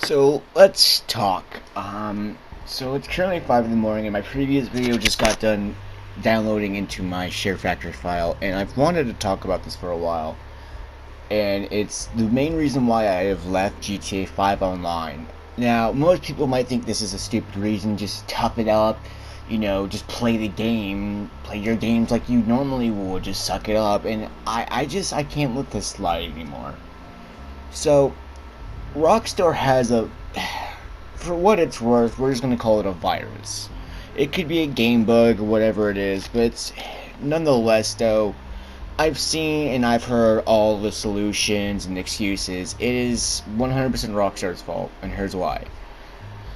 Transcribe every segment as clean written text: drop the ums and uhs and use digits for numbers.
So let's talk. So it's currently 5 in the morning, and my previous video just got done downloading into my Share Factory file, and I've wanted to talk about this for a while. And it's the main reason why I have left GTA 5 Online. Now, most people might think this is a stupid reason, just tough it up, just play the game, play your games like you normally would, just suck it up, and I can't let this slide anymore. So, Rockstar has for what it's worth, we're just gonna call it a virus. It could be a game bug or whatever it is, but nonetheless, though, I've seen and I've heard all the solutions and excuses. It is 100% Rockstar's fault, and here's why.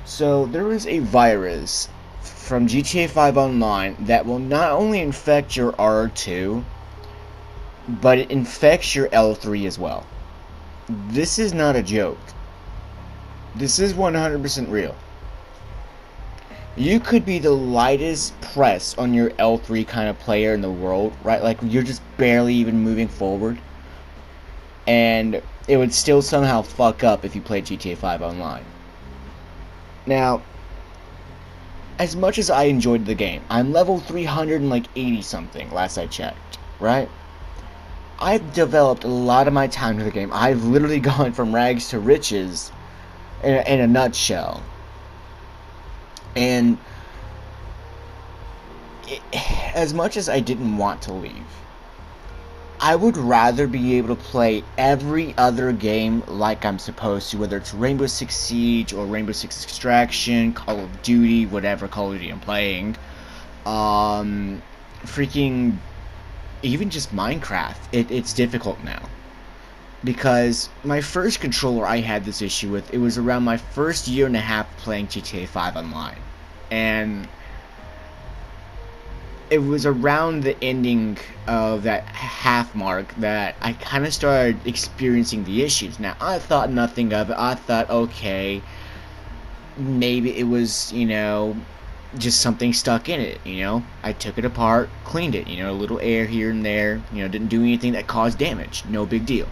So, there is a virus from GTA 5 Online that will not only infect your R2, but it infects your L3 as well. This is not a joke. This is 100% real. You could be the lightest press on your L3 kind of player in the world, right? Like, you're just barely even moving forward, and it would still somehow fuck up if you played GTA 5 Online. Now, as much as I enjoyed the game, I'm level 380 something last I checked, right? I've developed a lot of my time to the game. I've literally gone from rags to riches in a nutshell. And as much as I didn't want to leave, I would rather be able to play every other game like I'm supposed to, whether it's Rainbow Six Siege or Rainbow Six Extraction, Call of Duty, whatever Call of Duty I'm playing, freaking even just Minecraft. It's difficult now. Because my first controller I had this issue with, it was around my first year and a half playing GTA 5 Online. And it was around the ending of that half mark that I kind of started experiencing the issues. Now, I thought nothing of it. I thought, okay, maybe it was, just something stuck in it, I took it apart, cleaned it, a little air here and there, didn't do anything that caused damage, no big deal.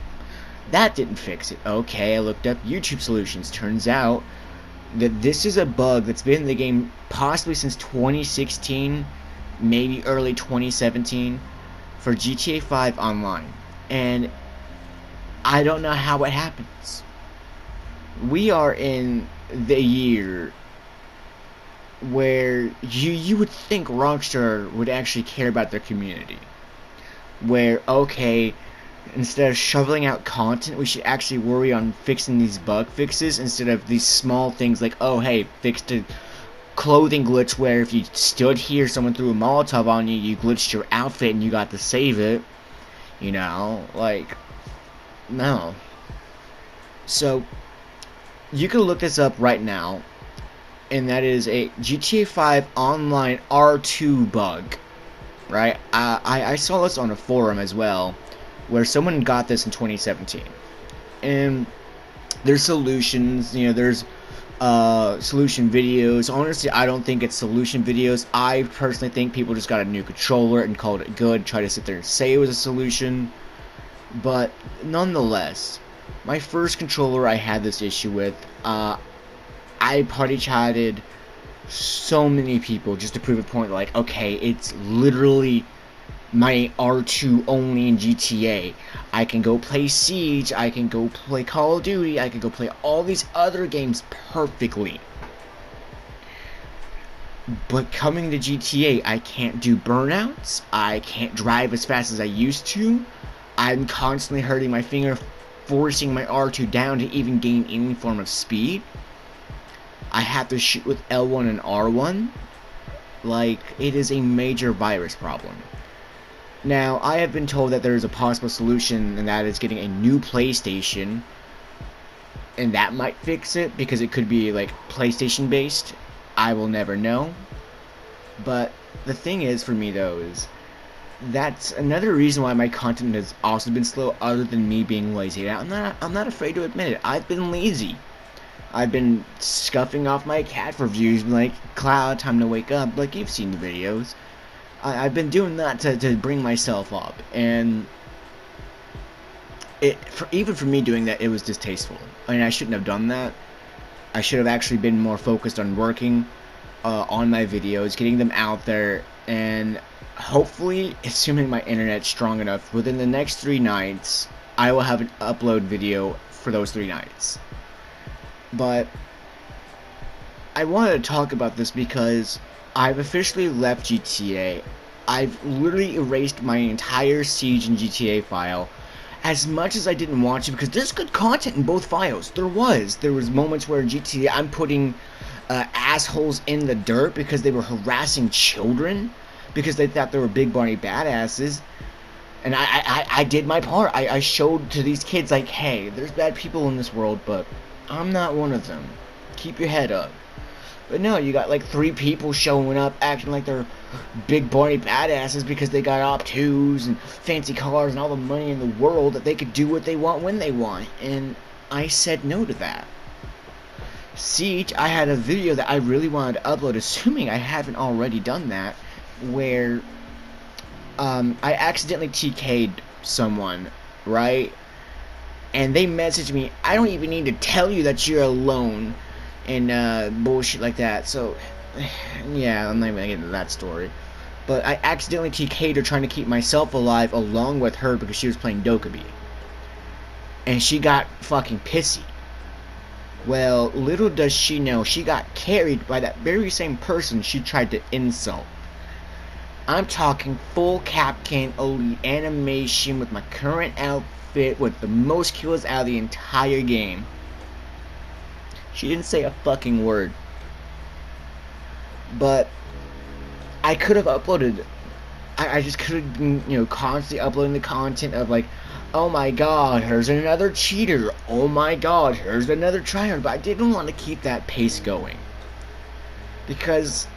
That didn't fix it. Okay, I looked up YouTube solutions. Turns out that this is a bug that's been in the game possibly since 2016, maybe early 2017, for GTA 5 Online. And I don't know how it happens. We are in the year where you would think Rockstar would actually care about their community. Where, okay, instead of shoveling out content, we should actually worry on fixing these bug fixes instead of these small things like, oh hey, fixed a clothing glitch where if you stood here, someone threw a Molotov on you, you glitched your outfit and you got to save it. Like, no. So, you can look this up right now, and that is a GTA 5 Online R2 bug, right? I saw this on a forum as well, where someone got this in 2017. And there's solutions, there's solution videos. Honestly, I don't think it's solution videos. I personally think people just got a new controller and called it good, try to sit there and say it was a solution. But nonetheless, my first controller I had this issue with, I party chatted so many people just to prove a point, like, okay, it's literally my R2 only in GTA. I can go play Siege, I can go play Call of Duty, I can go play all these other games perfectly. But coming to GTA, I can't do burnouts, I can't drive as fast as I used to, I'm constantly hurting my finger, forcing my R2 down to even gain any form of speed. I have to shoot with L1 and R1. Like, it is a major virus problem. Now, I have been told that there is a possible solution, and that is getting a new PlayStation, and that might fix it, because it could be, like, PlayStation based. I will never know. But the thing is, for me, though, is that's another reason why my content has also been slow, other than me being lazy. I'm not afraid to admit it. I've been lazy. I've been scuffing off my cat for views, like, Cloud, time to wake up, like, you've seen the videos. I've been doing that to bring myself up, and even for me doing that, it was distasteful. I mean, I shouldn't have done that, I should have actually been more focused on working on my videos, getting them out there, and hopefully, assuming my internet's strong enough, within the next 3 nights, I will have an upload video for those 3 nights. But I wanted to talk about this because I've officially left GTA. I've literally erased my entire Siege and GTA file. As much as I didn't want to, because there's good content in both files. There was moments where in GTA I'm putting assholes in the dirt because they were harassing children because they thought they were big Barney badasses. And I did my part. I showed to these kids, like, hey, there's bad people in this world, but I'm not one of them. Keep your head up. But no, you got like 3 people showing up acting like they're big Barney badasses because they got op 2s and fancy cars and all the money in the world that they could do what they want when they want. And I said no to that. Siege, I had a video that I really wanted to upload, assuming I haven't already done that, where I accidentally TK'd someone, right? And they messaged me, I don't even need to tell you that you're alone, and bullshit like that. So, yeah, I'm not even gonna get into that story. But I accidentally TK'd her trying to keep myself alive along with her because she was playing Dokkaebi. And she got fucking pissy. Well, little does she know, she got carried by that very same person she tried to insult. I'm talking full Capcan Elite animation with my current outfit with the most kills out of the entire game. She didn't say a fucking word. But I could have uploaded. I just could have been, constantly uploading the content of like, oh my god, here's another cheater. Oh my god, here's another tryhard. But I didn't want to keep that pace going. Because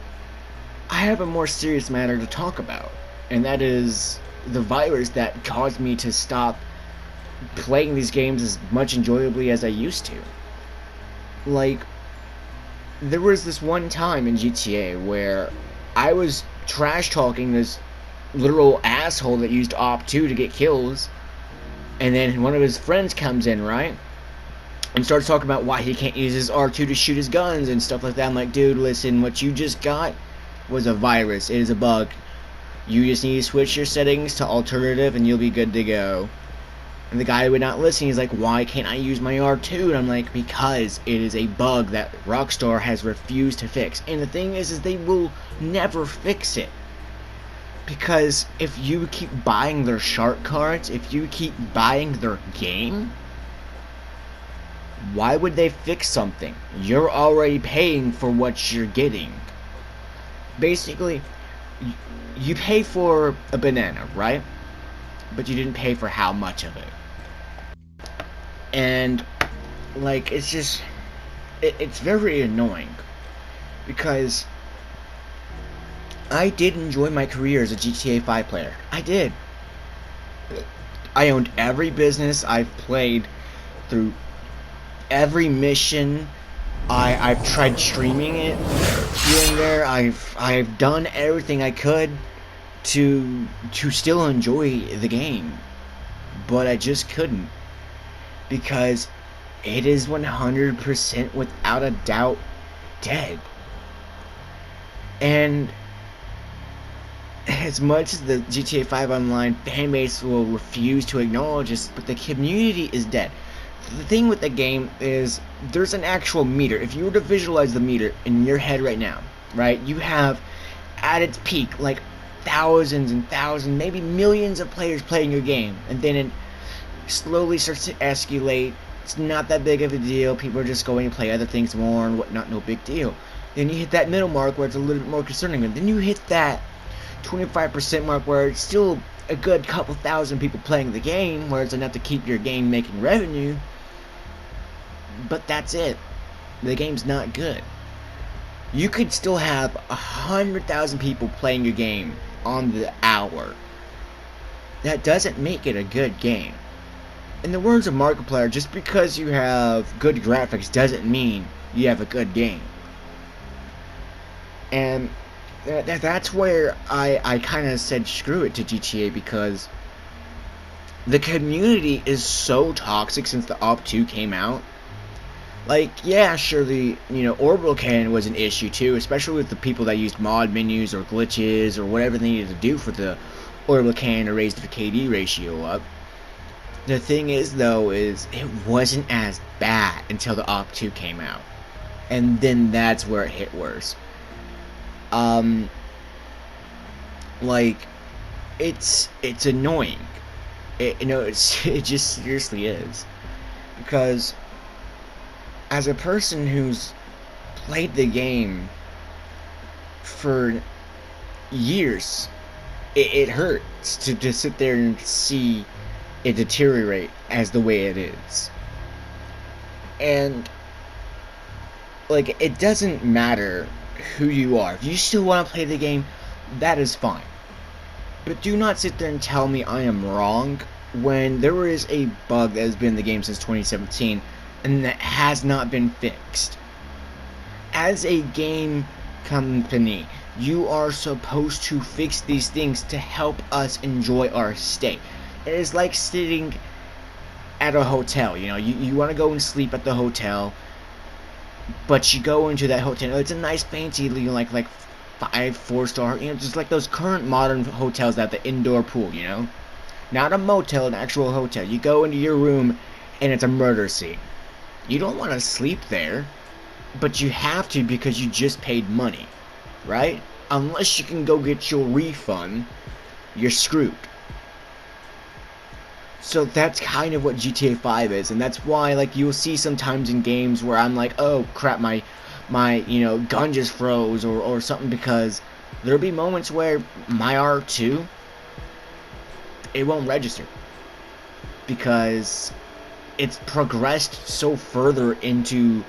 I have a more serious matter to talk about. And that is the virus that caused me to stop playing these games as much enjoyably as I used to. Like, there was this one time in GTA where I was trash talking this literal asshole that used op 2 to get kills, and then one of his friends comes in, right, and starts talking about why he can't use his R2 to shoot his guns and stuff like that. I'm like, dude, listen, what you just got was a virus. It is a bug. You just need to switch your settings to alternative and you'll be good to go. And the guy would not listen. He's like, why can't I use my R2? And I'm like, because it is a bug that Rockstar has refused to fix. And the thing is they will never fix it. Because if you keep buying their shark cards, if you keep buying their game, why would they fix something? You're already paying for what you're getting. Basically, you pay for a banana, right? But you didn't pay for how much of it. And, like, it's just, it's very annoying. Because I did enjoy my career as a GTA 5 player. I did. I owned every business. I've played through every mission. I've tried streaming it here and there. I've done everything I could to still enjoy the game, but I just couldn't, because it is 100% without a doubt dead. And as much as the GTA 5 Online fanbase will refuse to acknowledge this, but the community is dead. The thing with the game is there's an actual meter. If you were to visualize the meter in your head right now, right, you have at its peak like thousands and thousands, maybe millions of players playing your game, and then it slowly starts to escalate. It's not that big of a deal. People are just going to play other things more and whatnot, no big deal. Then you hit that middle mark where it's a little bit more concerning, and then you hit that 25% mark where it's still a good couple thousand people playing the game, where it's enough to keep your game making revenue, but that's it. The game's not good. You could still have 100,000 people playing your game on the hour. That doesn't make it a good game. In the words of Markiplier, just because you have good graphics doesn't mean you have a good game. And that's where I kind of said screw it to GTA, because the community is so toxic since the op 2 came out Like, yeah, sure, orbital cannon was an issue too, especially with the people that used mod menus or glitches or whatever they needed to do for the orbital cannon to raise their KD ratio up. The thing is, though, is it wasn't as bad until the Op 2 came out. And then that's where it hit worse. Um, like, it's annoying. It just seriously is. Because as a person who's played the game for years, it hurts to sit there and see it deteriorate as the way it is. And like, it doesn't matter who you are. If you still want to play the game, that is fine. But do not sit there and tell me I am wrong when there is a bug that has been in the game since 2017 and that has not been fixed. As a game company, you are supposed to fix these things to help us enjoy our stay. It is like sitting at a hotel. You want to go and sleep at the hotel, but you go into that hotel. It's a nice fancy, like 5-4 star, just like those current modern hotels that have the indoor pool. Not a motel, an actual hotel. You go into your room and it's a murder scene. You don't want to sleep there, but you have to because you just paid money, right? Unless you can go get your refund, you're screwed. So that's kind of what GTA 5 is, and that's why, like, you'll see sometimes in games where I'm like, oh crap, my gun just froze or something, because there'll be moments where my R2, it won't register because it's progressed so further into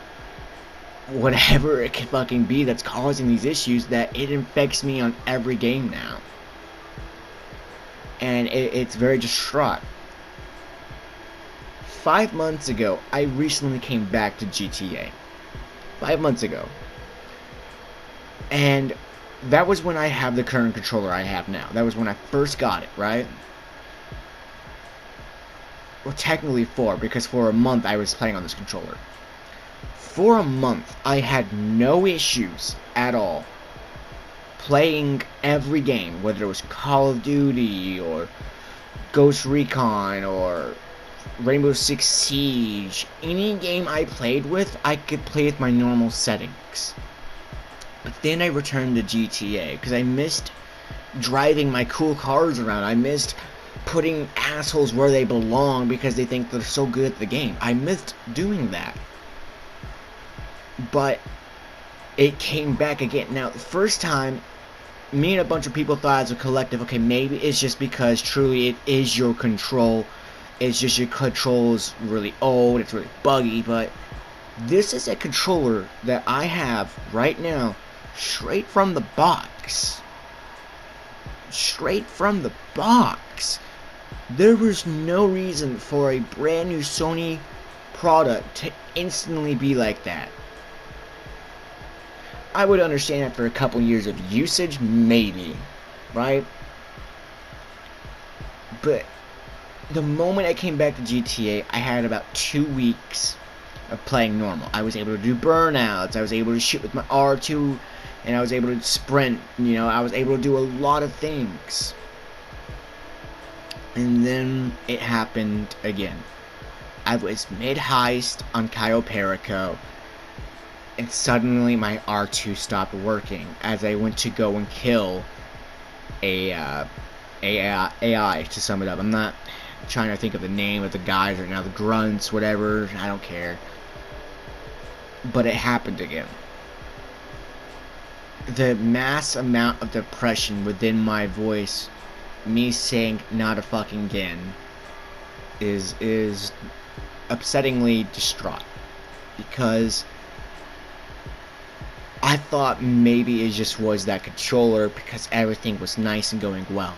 whatever it could fucking be that's causing these issues that it infects me on every game now. And it's very distraught. 5 months ago, I recently came back to GTA. 5 months ago. And that was when I have the current controller I have now. That was when I first got it, right? Well, technically 4, because for a month I was playing on this controller. For a month, I had no issues at all playing every game, whether it was Call of Duty or Ghost Recon or Rainbow Six Siege. Any game I played with, I could play with my normal settings. But then I returned to GTA because I missed driving my cool cars around. I missed putting assholes where they belong because they think they're so good at the game. I missed doing that. But it came back again. Now, the first time, me and a bunch of people thought as a collective, okay, maybe it's just because truly it is your control. It's just your control's really old, it's really buggy, but this is a controller that I have right now, straight from the box. Straight from the box. There was no reason for a brand new Sony product to instantly be like that. I would understand after a couple years of usage, maybe, right? But the moment I came back to GTA, I had about 2 weeks of playing normal. I was able to do burnouts, I was able to shoot with my R2, and I was able to sprint, I was able to do a lot of things. And then it happened again. I was mid-heist on Cayo Perico, and suddenly my R2 stopped working as I went to go and kill a AI, to sum it up. I'm not trying to think of the name of the guys right now, the grunts, whatever, I don't care. But it happened again. The mass amount of depression within my voice, me saying not a fucking again, is upsettingly distraught. Because I thought maybe it just was that controller because everything was nice and going well.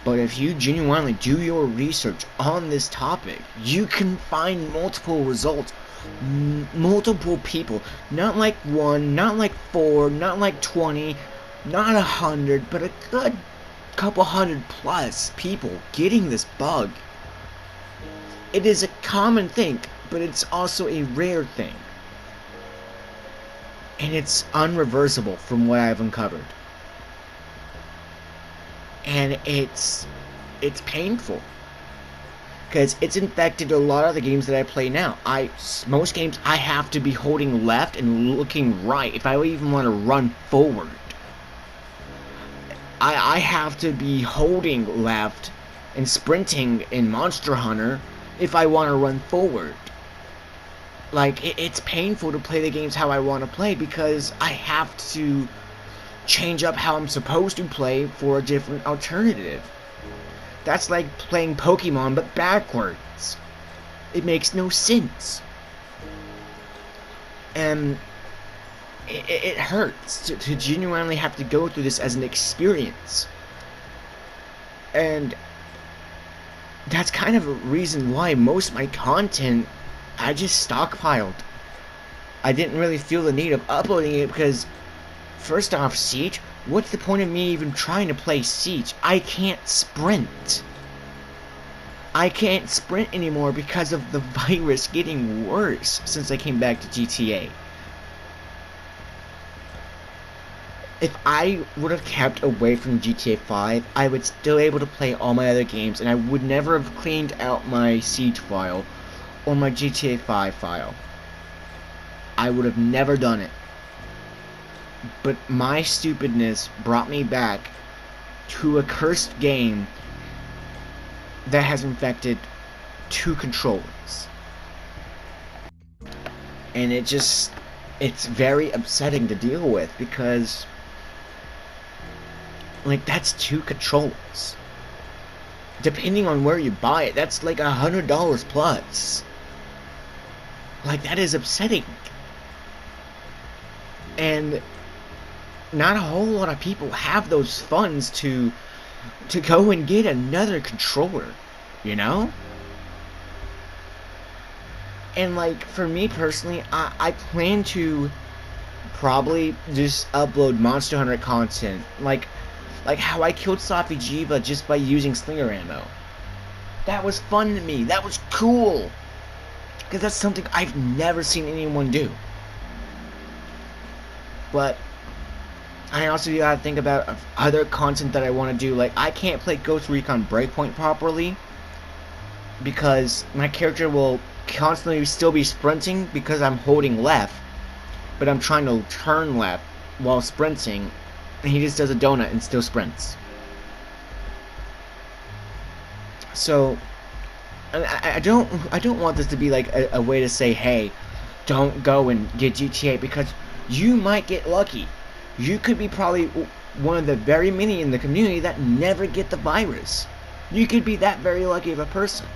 But if you genuinely do your research on this topic, you can find multiple results, multiple people, not like 1, not like 4, not like 20, not 100, but a good couple hundred plus people getting this bug. It is a common thing, but it's also a rare thing. And it's unreversible from what I've uncovered. And it's painful. Because it's infected a lot of the games that I play now. Most games I have to be holding left and looking right if I even want to run forward. I have to be holding left and sprinting in Monster Hunter if I want to run forward. Like, it's painful to play the games how I want to play because I have to change up how I'm supposed to play for a different alternative. That's like playing Pokemon but backwards. It makes no sense. And it hurts to genuinely have to go through this as an experience. And that's kind of a reason why most of my content I just stockpiled. I didn't really feel the need of uploading it because, first off, Siege, what's the point of me even trying to play Siege? I can't sprint. I can't sprint anymore because of the virus getting worse since I came back to GTA. If I would have kept away from GTA 5, I would still able to play all my other games, and I would never have cleaned out my Siege file or my GTA 5 file. I would have never done it. But my stupidness brought me back to a cursed game that has infected 2 controllers. And it's very upsetting to deal with because, like, that's 2 controllers. Depending on where you buy it, that's like $100 plus. Like, that is upsetting. And not a whole lot of people have those funds to go and get another controller, you know? And, like, for me personally, I plan to probably just upload Monster Hunter content, like how I killed Safi'jiiva just by using slinger ammo. That was fun to me. That was cool. Because that's something I've never seen anyone do. But I also gotta think about other content that I want to do. Like, I can't play Ghost Recon Breakpoint properly because my character will constantly still be sprinting because I'm holding left, but I'm trying to turn left while sprinting, and he just does a donut and still sprints. So I don't want this to be like a way to say, hey, don't go and get GTA, because you might get lucky. You could be probably one of the very many in the community that never get the virus. You could be that very lucky of a person.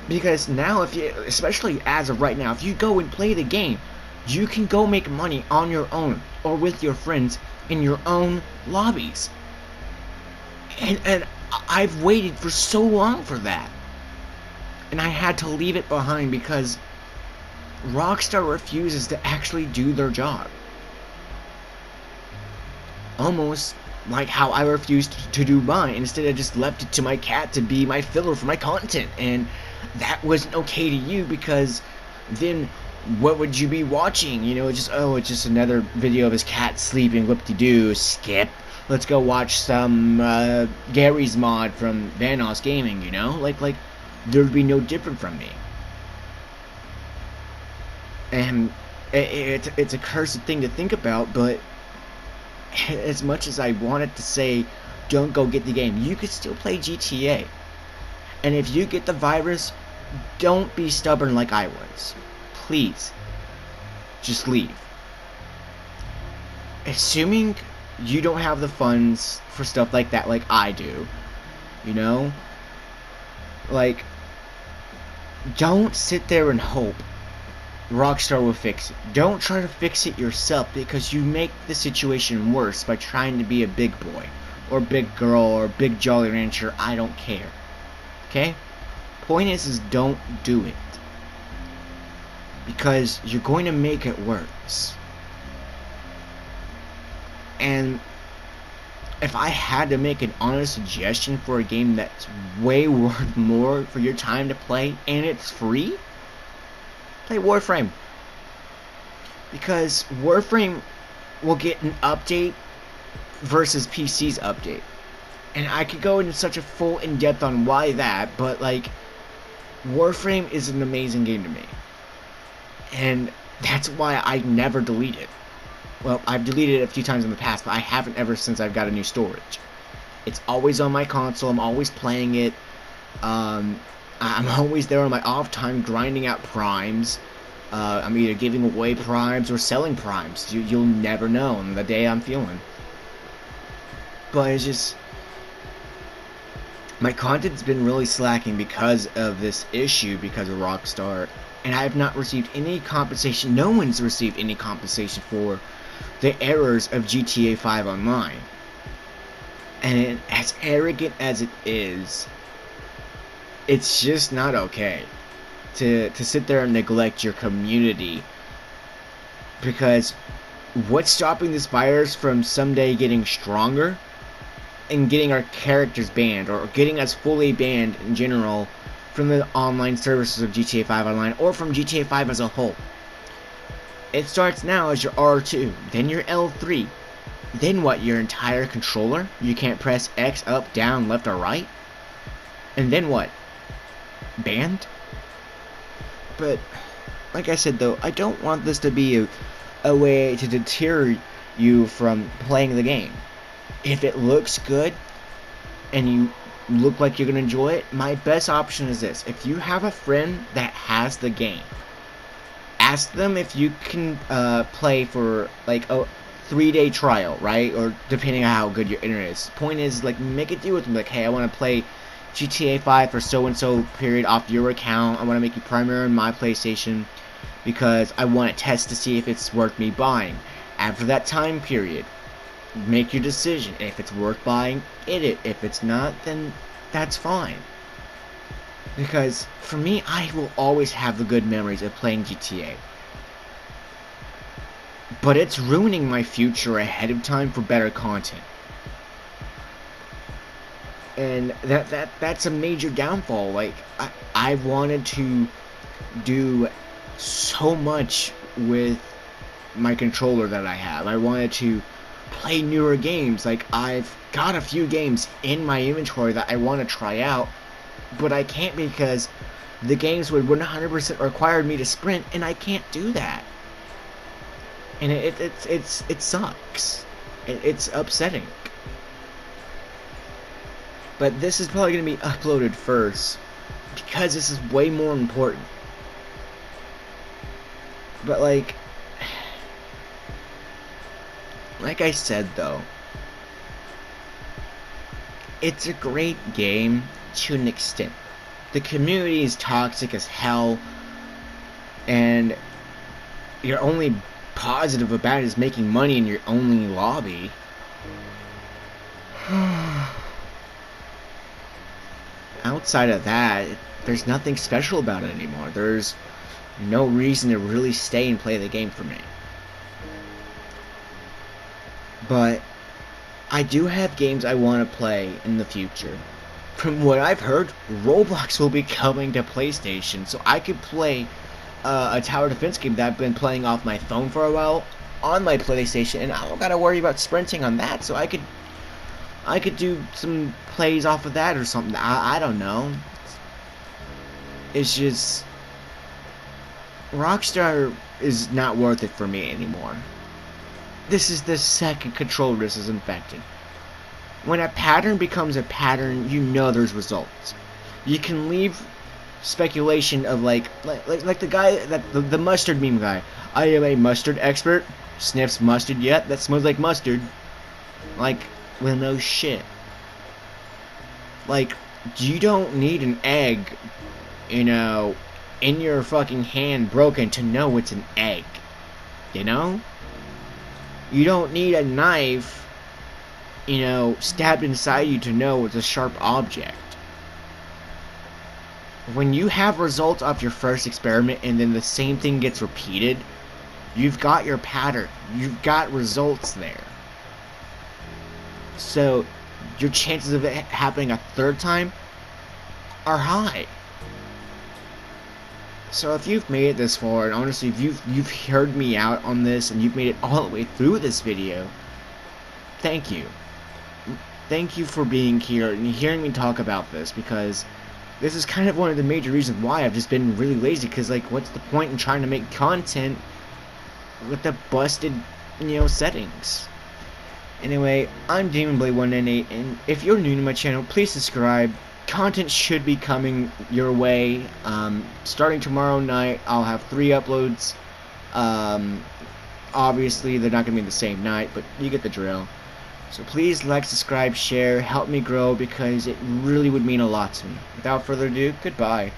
Because now, especially as of right now, if you go and play the game, you can go make money on your own or with your friends in your own lobbies. And I've waited for so long for that. And I had to leave it behind because Rockstar refuses to actually do their job. Almost like how I refused to do mine. Instead, I just left it to my cat to be my filler for my content. And that wasn't okay to you, because then what would you be watching? You know, it's just another video of his cat sleeping, whoop-de-doo, skip. Let's go watch some Gary's mod from Vanoss Gaming, you know? Like there'd be no different from me. And it's a cursed thing to think about, but as much as I wanted to say, don't go get the game, you could still play GTA. And if you get the virus, don't be stubborn like I was. Please, just leave. Assuming you don't have the funds for stuff like that, like I do, you know? Like, don't sit there and hope Rockstar will fix it. Don't try to fix it yourself, because you make the situation worse by trying to be a big boy, or big girl, or big Jolly Rancher. I don't care. Okay? Point is don't do it. Because you're going to make it worse. And if I had to make an honest suggestion for a game that's way worth more for your time to play, and it's free, play Warframe. Because Warframe will get an update versus PC's update. And I could go into such a full in-depth on why that, but like, Warframe is an amazing game to me. And that's why I never delete it. Well, I've deleted it a few times in the past, but I haven't ever since I've got a new storage. It's always on my console, I'm always playing it. I'm always there on my off time grinding out primes. I'm either giving away primes or selling primes. You'll never know on the day I'm feeling. But it's just, my content's been really slacking because of this issue, because of Rockstar. And I have not received any compensation. No one's received any compensation for the errors of GTA 5 Online. And as arrogant as it is, it's just not okay to sit there and neglect your community. Because what's stopping this virus from someday getting stronger and getting our characters banned, or getting us fully banned in general from the online services of GTA 5 Online, or from GTA 5 as a whole? It starts now as your R2, then your L3. Then what, your entire controller? You can't press X, up, down, left, or right? And then what? Banned? But, like I said though, I don't want this to be a way to deter you from playing the game. If it looks good, and you look like you're going to enjoy it, my best option is this. If you have a friend that has the game, ask them if you can play for like a 3-day trial, right? Or depending on how good your internet is. Point is, like, make a deal with them. Like, hey, I want to play GTA 5 for so-and-so period off your account. I want to make you primary on my PlayStation because I want to test to see if it's worth me buying. After that time period, make your decision. If it's worth buying, get it. If it's not, then that's fine. Because for me, I will always have the good memories of playing GTA. But it's ruining my future ahead of time for better content. And that's a major downfall. Like, I wanted to do so much with my controller that I have. I wanted to play newer games. Like, I've got a few games in my inventory that I want to try out, but I can't because the games would 100% require me to sprint, and I can't do that. And it sucks. It's upsetting. But this is probably going to be uploaded first because this is way more important. But like I said though, it's a great game to an extent. The community is toxic as hell, and your only positive about it is making money in your only lobby. Outside of that, there's nothing special about it anymore. There's no reason to really stay and play the game for me. But I do have games I want to play in the future. From what I've heard, Roblox will be coming to PlayStation, so I could play a tower defense game that I've been playing off my phone for a while on my PlayStation, and I don't gotta worry about sprinting on that, so I could do some plays off of that or something. I don't know. It's just, Rockstar is not worth it for me anymore. This is the second controller this is infected. When a pattern becomes a pattern, you know there's results. You can leave speculation of like the guy that the mustard meme guy. I am a mustard expert. Sniffs mustard yet? That smells like mustard. Like, well, no shit. Like, you don't need an egg, you know, in your fucking hand broken to know it's an egg. You know? You don't need a knife, you know, stabbed inside you to know it's a sharp object. When you have results off your first experiment and then the same thing gets repeated, you've got your pattern. You've got results there. So, your chances of it happening a third time are high. So if you've made it this far, and honestly, if you've heard me out on this, and you've made it all the way through this video, thank you. Thank you for being here and hearing me talk about this, because this is kind of one of the major reasons why I've just been really lazy, because, like, what's the point in trying to make content with the busted, settings? Anyway, I'm DemonBlade198, and if you're new to my channel, please subscribe. Content should be coming your way. Starting tomorrow night, I'll have 3 uploads. Obviously, they're not going to be the same night, but you get the drill. So please like, subscribe, share, help me grow, because it really would mean a lot to me. Without further ado, goodbye.